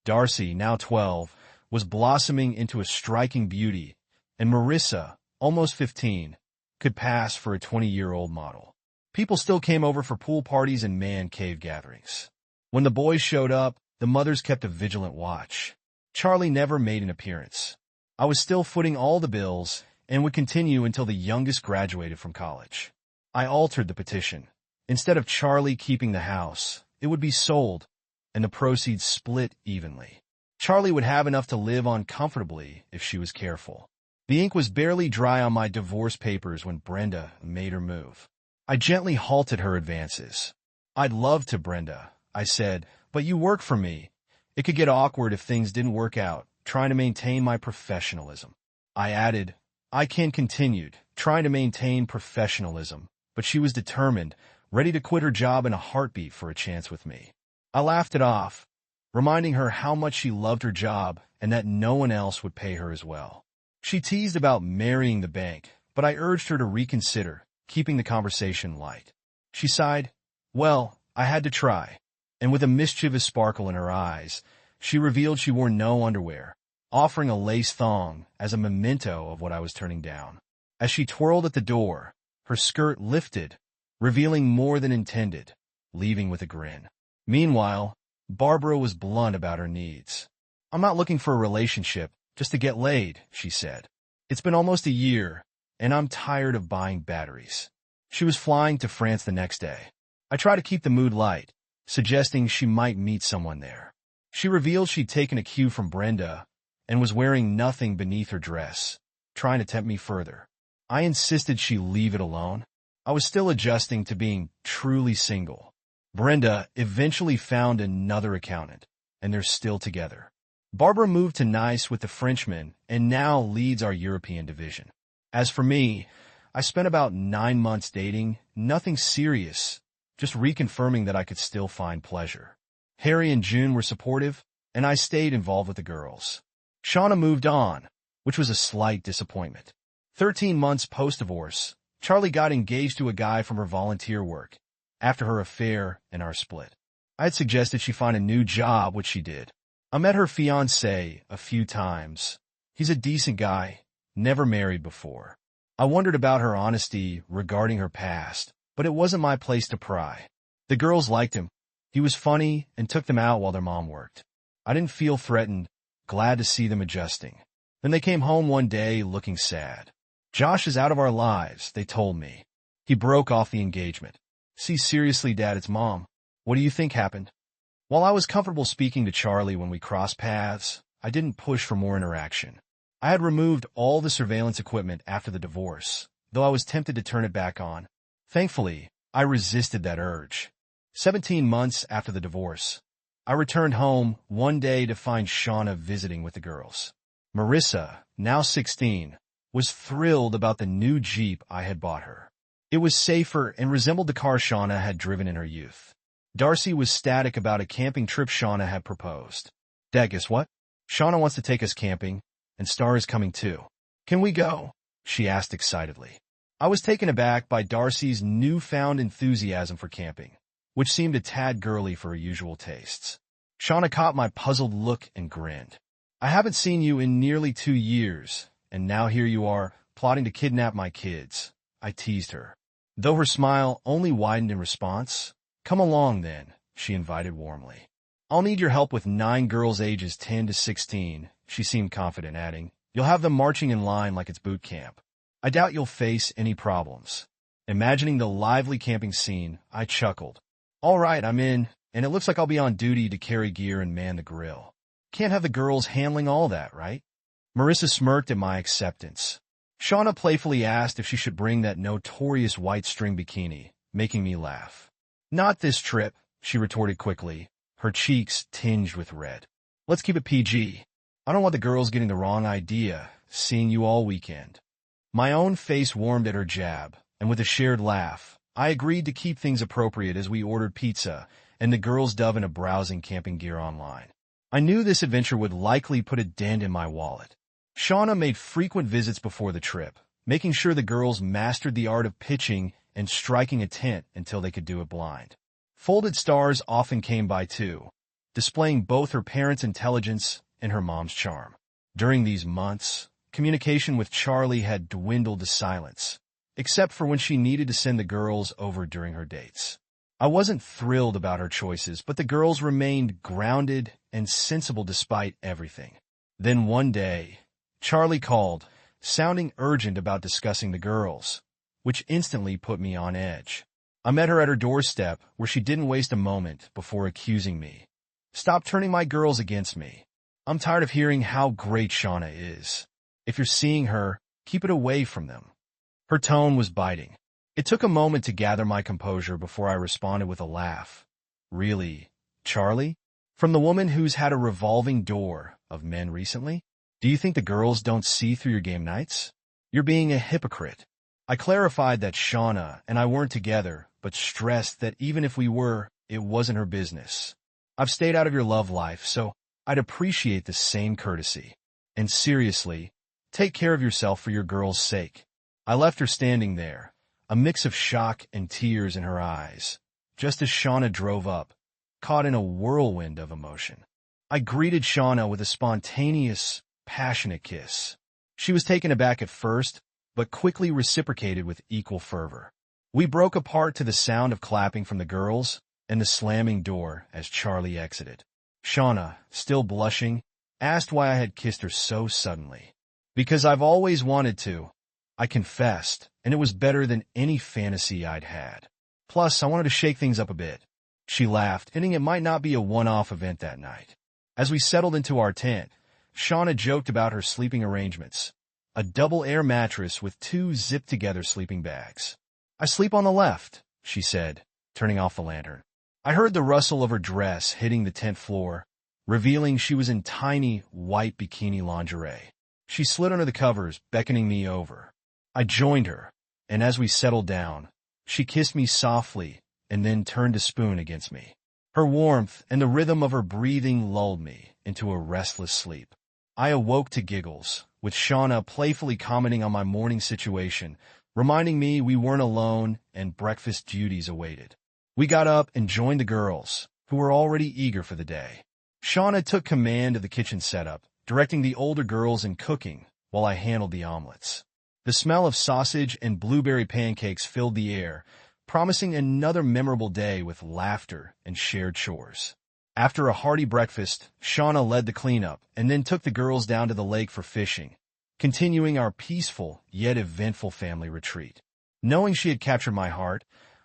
Darcy, now 12, was blossoming into a striking beauty, and Marissa, almost 15, could pass for a 20-year-old model. People still came over for pool parties and man cave gatherings. When the boys showed up, the mothers kept a vigilant watch. Charlie never made an appearance. I was still footing all the bills and would continue until the youngest graduated from college. I altered the petition. Instead of Charlie keeping the house, it would be sold, and the proceeds split evenly. Charlie would have enough to live on comfortably if she was careful. The ink was barely dry on my divorce papers when Brenda made her move. I gently halted her advances. I'd love to, Brenda, I said, but you work for me. It could get awkward if things didn't work out, trying to maintain my professionalism. I added, I can continued, trying to maintain professionalism, but she was determined, ready to quit her job in a heartbeat for a chance with me. I laughed it off, reminding her how much she loved her job and that no one else would pay her as well. She teased about marrying the bank, but I urged her to reconsider, keeping the conversation light. She sighed, well, I had to try, and with a mischievous sparkle in her eyes, she revealed she wore no underwear, offering a lace thong as a memento of what I was turning down. As she twirled at the door, her skirt lifted, revealing more than intended, leaving with a grin. Meanwhile, Barbara was blunt about her needs. I'm not looking for a relationship, just to get laid, she said. It's been almost a year, and I'm tired of buying batteries. She was flying to France the next day. I tried to keep the mood light, suggesting she might meet someone there. She revealed she'd taken a cue from Brenda and was wearing nothing beneath her dress, trying to tempt me further. I insisted she leave it alone. I was still adjusting to being truly single. Brenda eventually found another accountant, and they're still together. Barbara moved to Nice with the Frenchman and now leads our European division. As for me, I spent about 9 months dating, nothing serious, just reconfirming that I could still find pleasure. Harry and June were supportive, and I stayed involved with the girls. Shauna moved on, which was a slight disappointment. 13 months post-divorce, Charlie got engaged to a guy from her volunteer work after her affair and our split. I had suggested she find a new job, which she did. I met her fiancé a few times. He's a decent guy, never married before. I wondered about her honesty regarding her past, but it wasn't my place to pry. The girls liked him. He was funny and took them out while their mom worked. I didn't feel threatened, glad to see them adjusting. Then they came home one day looking sad. Josh is out of our lives, they told me. He broke off the engagement. See, seriously, Dad, it's Mom. What do you think happened? While I was comfortable speaking to Charlie when we crossed paths, I didn't push for more interaction. I had removed all the surveillance equipment after the divorce, though I was tempted to turn it back on. Thankfully, I resisted that urge. 17 months after the divorce, I returned home one day to find Shauna visiting with the girls. Marissa, now 16, was thrilled about the new Jeep I had bought her. It was safer and resembled the car Shauna had driven in her youth. Darcy was ecstatic about a camping trip Shauna had proposed. Dad, guess what? Shauna wants to take us camping, and Star is coming too. Can we go? She asked excitedly. I was taken aback by Darcy's newfound enthusiasm for camping, which seemed a tad girly for her usual tastes. Shauna caught my puzzled look and grinned. I haven't seen you in nearly 2 years, and now here you are, plotting to kidnap my kids. I teased her. Though her smile only widened in response, come along then, she invited warmly. I'll need your help with 9 girls ages 10 to 16, she seemed confident, adding. You'll have them marching in line like it's boot camp. I doubt you'll face any problems. Imagining the lively camping scene, I chuckled. All right, I'm in, and it looks like I'll be on duty to carry gear and man the grill. Can't have the girls handling all that, right? Marissa smirked at my acceptance. Shauna playfully asked if she should bring that notorious white string bikini, making me laugh. Not this trip, she retorted quickly, her cheeks tinged with red. Let's keep it PG. I don't want the girls getting the wrong idea, seeing you all weekend. My own face warmed at her jab, and with a shared laugh, I agreed to keep things appropriate as we ordered pizza, and the girls dove into browsing camping gear online. I knew this adventure would likely put a dent in my wallet. Shauna made frequent visits before the trip, making sure the girls mastered the art of pitching and striking a tent until they could do it blind. Folded stars often came by too, displaying both her parents' intelligence and her mom's charm. During these months, communication with Charlie had dwindled to silence, except for when she needed to send the girls over during her dates. I wasn't thrilled about her choices, but the girls remained grounded and sensible despite everything. Then one day, Charlie called, sounding urgent about discussing the girls, which instantly put me on edge. I met her at her doorstep, where she didn't waste a moment before accusing me. Stop turning my girls against me. I'm tired of hearing how great Shauna is. If you're seeing her, keep it away from them. Her tone was biting. It took a moment to gather my composure before I responded with a laugh. Really, Charlie? From the woman who's had a revolving door of men recently? Do you think the girls don't see through your game nights? You're being a hypocrite. I clarified that Shauna and I weren't together, but stressed that even if we were, it wasn't her business. I've stayed out of your love life, so I'd appreciate the same courtesy. And seriously, take care of yourself for your girl's sake. I left her standing there, a mix of shock and tears in her eyes, just as Shauna drove up, caught in a whirlwind of emotion. I greeted Shauna with a spontaneous, passionate kiss. She was taken aback at first, but quickly reciprocated with equal fervor. We broke apart to the sound of clapping from the girls and the slamming door as Charlie exited. Shauna, still blushing, asked why I had kissed her so suddenly. Because I've always wanted to, I confessed, and it was better than any fantasy I'd had. Plus, I wanted to shake things up a bit. She laughed, hinting it might not be a one-off event that night. As we settled into our tent, Shauna joked about her sleeping arrangements. a double air mattress with 2 zipped-together sleeping bags. "I sleep on the left," she said, turning off the lantern. I heard the rustle of her dress hitting the tent floor, revealing she was in tiny, white bikini lingerie. She slid under the covers, beckoning me over. I joined her, and as we settled down, she kissed me softly and then turned to spoon against me. Her warmth and the rhythm of her breathing lulled me into a restless sleep. I awoke to giggles, with Shauna playfully commenting on my morning situation, reminding me we weren't alone and breakfast duties awaited. We got up and joined the girls, who were already eager for the day. Shauna took command of the kitchen setup, directing the older girls in cooking while I handled the omelets. The smell of sausage and blueberry pancakes filled the air, promising another memorable day with laughter and shared chores. After a hearty breakfast, Shauna led the cleanup and then took the girls down to the lake for fishing, continuing our peaceful yet eventful family retreat. Knowing she had captured my heart,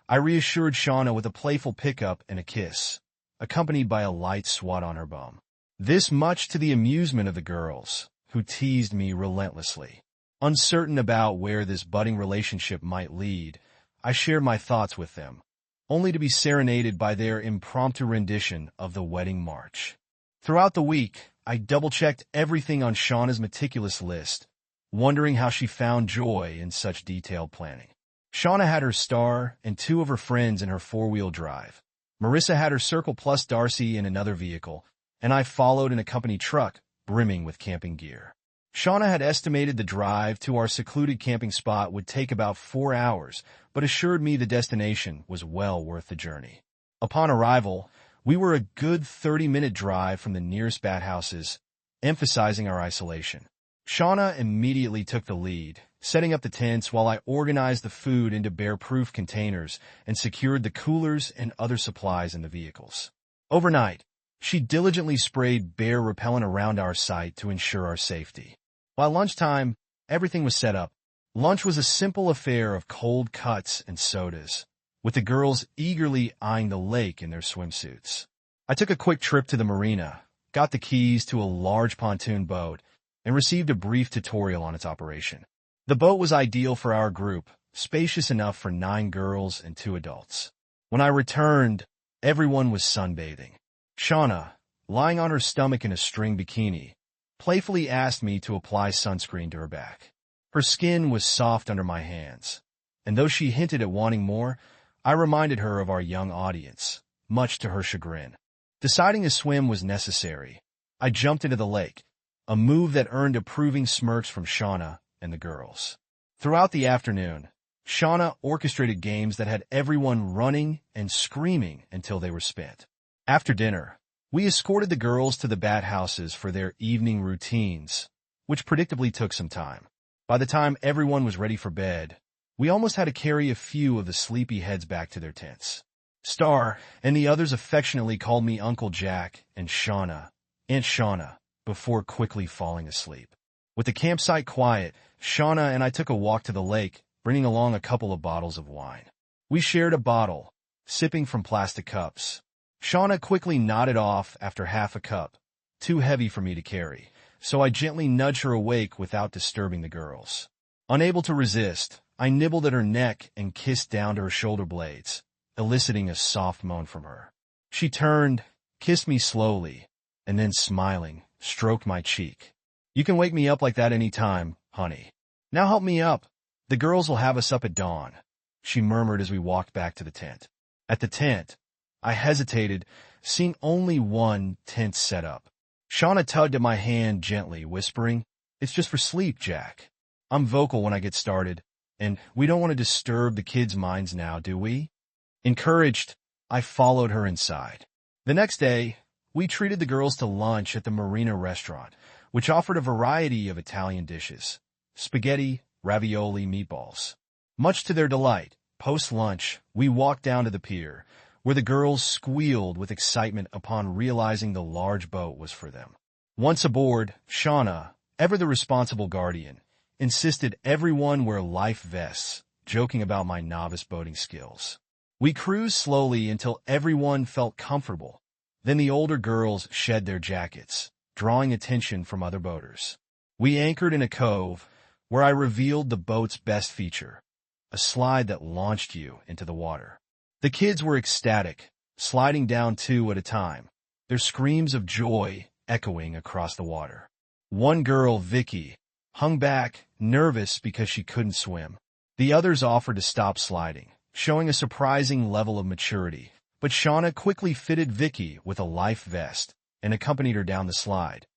I reassured Shauna with a playful pickup and a kiss, accompanied by a light swat on her bum. This much to the amusement of the girls, who teased me relentlessly. Uncertain about where this budding relationship might lead, I shared my thoughts with them, only to be serenaded by their impromptu rendition of the wedding march. Throughout the week, I double-checked everything on Shauna's meticulous list, wondering how she found joy in such detailed planning. Shauna had her Star and 2 of her friends in her 4-wheel drive. Marissa had her Circle Plus Darcy in another vehicle, and I followed in a company truck brimming with camping gear. Shauna had estimated the drive to our secluded camping spot would take about 4 hours, but assured me the destination was well worth the journey. Upon arrival, we were a good 30-minute drive from the nearest bat houses, emphasizing our isolation. Shauna immediately took the lead, setting up the tents while I organized the food into bear-proof containers and secured the coolers and other supplies in the vehicles. Overnight, she diligently sprayed bear repellent around our site to ensure our safety. By lunchtime, everything was set up. Lunch was a simple affair of cold cuts and sodas, with the girls eagerly eyeing the lake in their swimsuits. I took a quick trip to the marina, got the keys to a large pontoon boat, and received a brief tutorial on its operation. The boat was ideal for our group, spacious enough for 9 girls and 2 adults. When I returned, everyone was sunbathing. Shauna, lying on her stomach in a string bikini, playfully asked me to apply sunscreen to her back. Her skin was soft under my hands, and though she hinted at wanting more, I reminded her of our young audience, much to her chagrin. Deciding a swim was necessary, I jumped into the lake, a move that earned approving smirks from Shauna and the girls. Throughout the afternoon, Shauna orchestrated games that had everyone running and screaming until they were spent. After dinner, we escorted the girls to the bat houses for their evening routines, which predictably took some time. By the time everyone was ready for bed, we almost had to carry a few of the sleepy heads back to their tents. Star and the others affectionately called me Uncle Jack and Shauna, Aunt Shauna, before quickly falling asleep. With the campsite quiet, Shauna and I took a walk to the lake, bringing along a couple of bottles of wine. We shared a bottle, sipping from plastic cups. Shauna quickly nodded off after half a cup, too heavy for me to carry, so I gently nudged her awake without disturbing the girls. Unable to resist, I nibbled at her neck and kissed down to her shoulder blades, eliciting a soft moan from her. She turned, kissed me slowly, and then smiling, stroked my cheek. "You can wake me up like that any time, honey. Now help me up. The girls will have us up at dawn," she murmured as we walked back to the tent. At the tent, I hesitated, seeing only one tent set up. Shauna tugged at my hand gently, whispering, "It's just for sleep, Jack." I'm vocal when I get started, and we don't want to disturb the kids' minds now, do we? Encouraged, I followed her inside. The next day, we treated the girls to lunch at the Marina restaurant, which offered a variety of Italian dishes: spaghetti, ravioli, meatballs. Much to their delight, post-lunch, we walked down to the pier, where the girls squealed with excitement upon realizing the large boat was for them. Once aboard, Shauna, ever the responsible guardian, insisted everyone wear life vests, joking about my novice boating skills. We cruised slowly until everyone felt comfortable. Then the older girls shed their jackets, drawing attention from other boaters. We anchored in a cove, where I revealed the boat's best feature, a slide that launched you into the water. The kids were ecstatic, sliding down two at a time, their screams of joy echoing across the water. One girl, Vicky, hung back, nervous because she couldn't swim. The others offered to stop sliding, showing a surprising level of maturity, but Shauna quickly fitted Vicky with a life vest and accompanied her down the slide,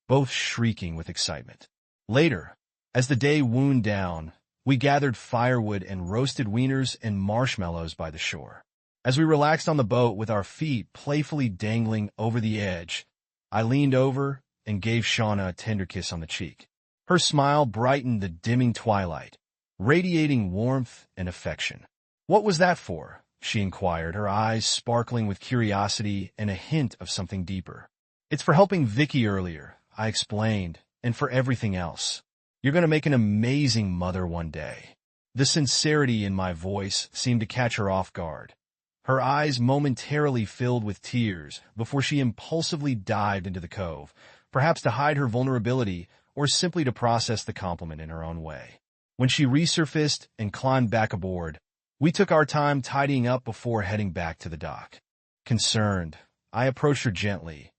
both shrieking with excitement. Later, as the day wound down, we gathered firewood and roasted wieners and marshmallows by the shore. As we relaxed on the boat with our feet playfully dangling over the edge, I leaned over and gave Shauna a tender kiss on the cheek. Her smile brightened the dimming twilight, radiating warmth and affection. "What was that for?" she inquired, her eyes sparkling with curiosity and a hint of something deeper. "It's for helping Vicky earlier," I explained, "and for everything else. You're going to make an amazing mother one day." The sincerity in my voice seemed to catch her off guard. Her eyes momentarily filled with tears before she impulsively dived into the cove, perhaps to hide her vulnerability or simply to process the compliment in her own way. When she resurfaced and climbed back aboard, we took our time tidying up before heading back to the dock. Concerned, I approached her gently.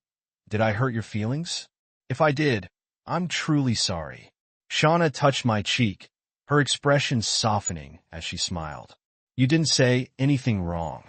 "Did I hurt your feelings? If I did, I'm truly sorry." Shauna touched my cheek, her expression softening as she smiled. "You didn't say anything wrong.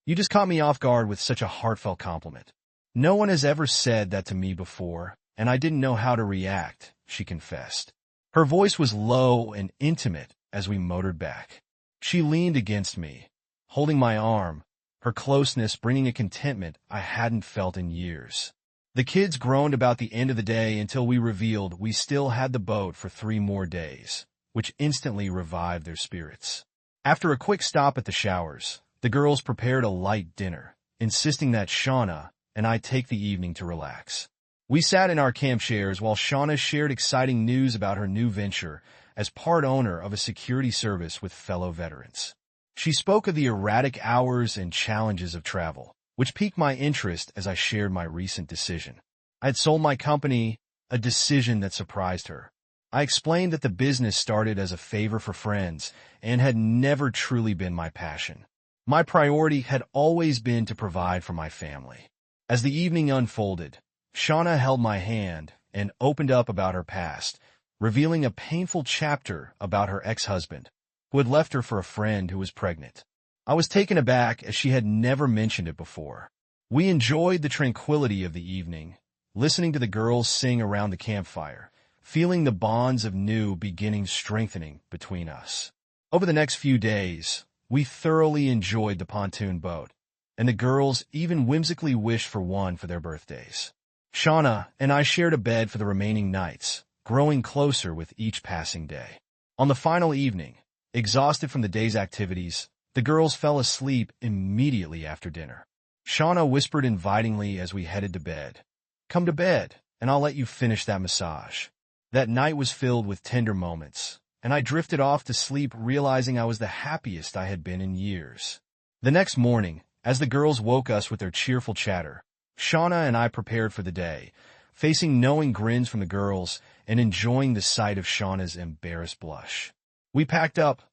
You just caught me off guard with such a heartfelt compliment. No one has ever said that to me before, and I didn't know how to react," she confessed. Her voice was low and intimate as we motored back. She leaned against me, holding my arm, her closeness bringing a contentment I hadn't felt in years. The kids groaned about the end of the day until we revealed we still had the boat for 3 more days, which instantly revived their spirits. After a quick stop at the showers, the girls prepared a light dinner, insisting that Shauna and I take the evening to relax. We sat in our camp chairs while Shauna shared exciting news about her new venture as part owner of a security service with fellow veterans. She spoke of the erratic hours and challenges of travel, which piqued my interest as I shared my recent decision. I had sold my company, a decision that surprised her. I explained that the business started as a favor for friends and had never truly been my passion. My priority had always been to provide for my family. As the evening unfolded, Shauna held my hand and opened up about her past, revealing a painful chapter about her ex-husband, who had left her for a friend who was pregnant. I was taken aback as she had never mentioned it before. We enjoyed the tranquility of the evening, listening to the girls sing around the campfire, feeling the bonds of new beginnings strengthening between us. Over the next few days, we thoroughly enjoyed the pontoon boat, and the girls even whimsically wished for one for their birthdays. Shauna and I shared a bed for the remaining nights, growing closer with each passing day. On the final evening, exhausted from the day's activities, the girls fell asleep immediately after dinner. Shauna whispered invitingly as we headed to bed, "Come to bed, and I'll let you finish that massage." That night was filled with tender moments, and I drifted off to sleep realizing I was the happiest I had been in years. The next morning, as the girls woke us with their cheerful chatter, Shauna and I prepared for the day, facing knowing grins from the girls and enjoying the sight of Shauna's embarrassed blush. We packed up,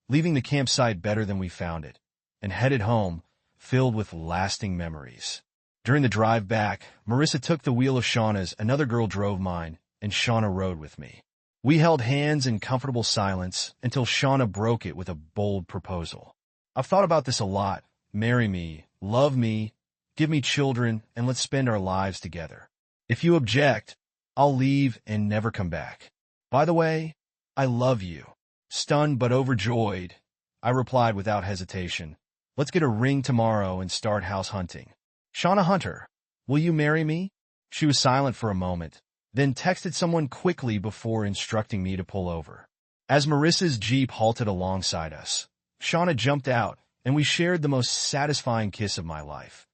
leaving the campsite better than we found it, and headed home, filled with lasting memories. During the drive back, Marissa took the wheel of Shauna's, another girl drove mine, and Shauna rode with me. We held hands in comfortable silence until Shauna broke it with a bold proposal. "I've thought about this a lot. Marry me, love me, give me children, and let's spend our lives together. If you object, I'll leave and never come back. By the way, I love you." Stunned but overjoyed, I replied without hesitation, "Let's get a ring tomorrow and start house hunting." "Shauna Hunter, will you marry me?" She was silent for a moment, then texted someone quickly before instructing me to pull over. As Marissa's Jeep halted alongside us, Shauna jumped out, and we shared the most satisfying kiss of my life,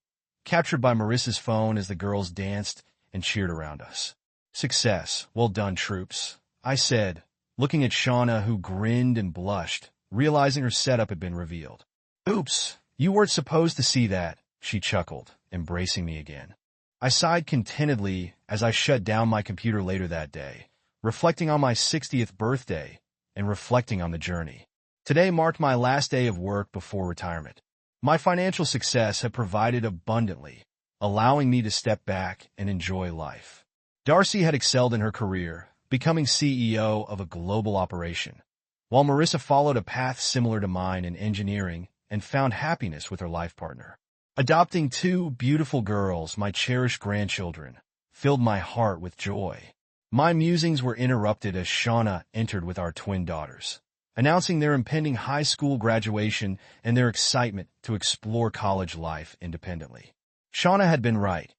captured by Marissa's phone as the girls danced and cheered around us. "Success. Well done, troops," I said, looking at Shauna, who grinned and blushed, realizing her setup had been revealed. "Oops, you weren't supposed to see that," she chuckled, embracing me again. I sighed contentedly as I shut down my computer later that day, reflecting on my 60th birthday and reflecting on the journey. Today marked my last day of work before retirement. My financial success had provided abundantly, allowing me to step back and enjoy life. Darcy had excelled in her career, becoming CEO of a global operation, while Marissa followed a path similar to mine in engineering and found happiness with her life partner. Adopting two beautiful girls, my cherished grandchildren, filled my heart with joy. My musings were interrupted as Shauna entered with our twin daughters, announcing their impending high school graduation and their excitement to explore college life independently. Shauna had been right.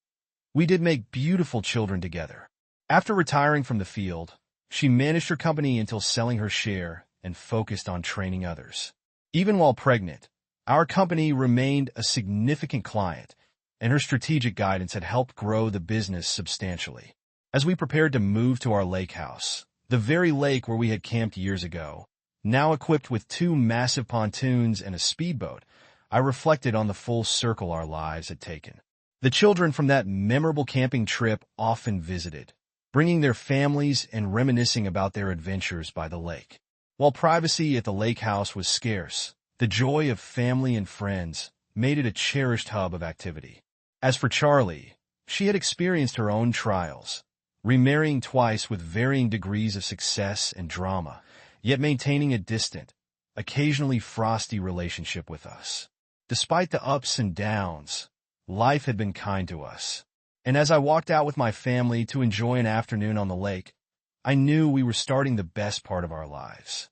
We did make beautiful children together. After retiring from the field, she managed her company until selling her share and focused on training others. Even while pregnant, our company remained a significant client, and her strategic guidance had helped grow the business substantially. As we prepared to move to our lake house, the very lake where we had camped years ago, now equipped with two massive pontoons and a speedboat, I reflected on the full circle our lives had taken. The children from that memorable camping trip often visited, bringing their families and reminiscing about their adventures by the lake. While privacy at the lake house was scarce, the joy of family and friends made it a cherished hub of activity. As for Charlie, she had experienced her own trials, remarrying twice with varying degrees of success and drama, yet maintaining a distant, occasionally frosty relationship with us. Despite the ups and downs, life had been kind to us. And as I walked out with my family to enjoy an afternoon on the lake, I knew we were starting the best part of our lives.